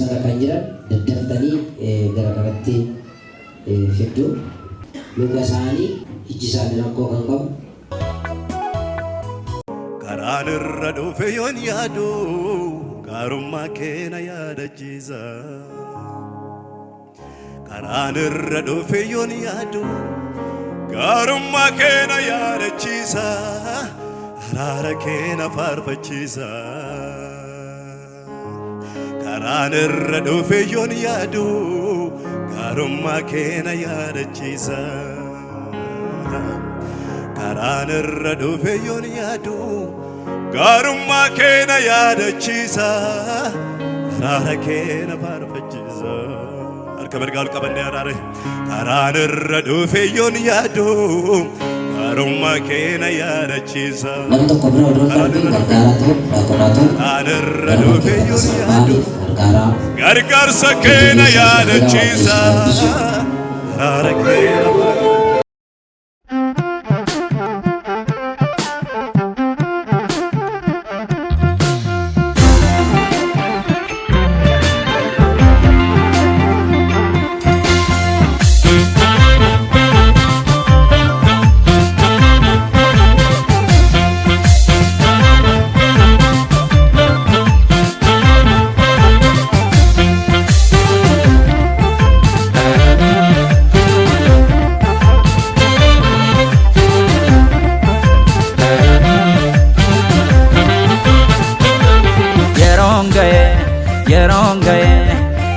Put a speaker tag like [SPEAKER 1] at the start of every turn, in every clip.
[SPEAKER 1] sana kan jiran daddaftanii gara kanatti fidduu luka isaanii iji isaanii rakkoo kan qabu.
[SPEAKER 2] Karaan irra dhufe yoon yaadu gaarummaa keena yaadachiisa. Karaan irra dhufe yoon yaadu gaarummaa keena yaadachiisa. Araara keena faarfachiisa. Karaan irra dhufe yoon yaadu gaarummaa keena yaadachiisa. Karaan irra dhufe yoon yaadu gaarummaa keena yaadachiisa. Araara keena faarfachiisa. Harka mirgaa ol qabannee araare. Karaan irra dhufe yoon yaadu gaarummaa keena yaadachiisa.
[SPEAKER 1] Namni tokko bira odoo darbee gargaaraa ta'u dhaabbatu.
[SPEAKER 2] Karaan irra dhufe yoon yaadu gargaarsa keena yaadachiisa. Araara keena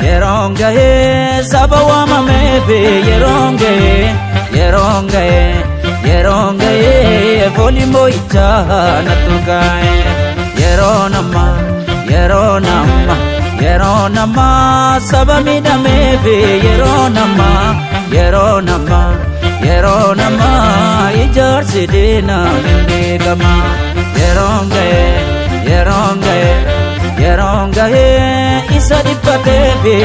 [SPEAKER 2] yerongaye saba wamame be yerongaye voli moita natugaye yeronama saba midame be yeronama ijar sidina indegama yerongaye isa dipate be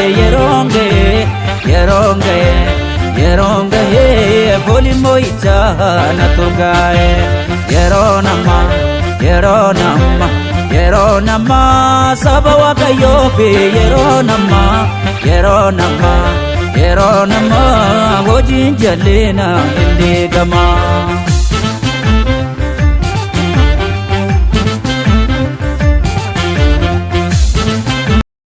[SPEAKER 2] yerongaye voli moita natugaye yeronama saba wakayo be yeronama hojin jalena indegama.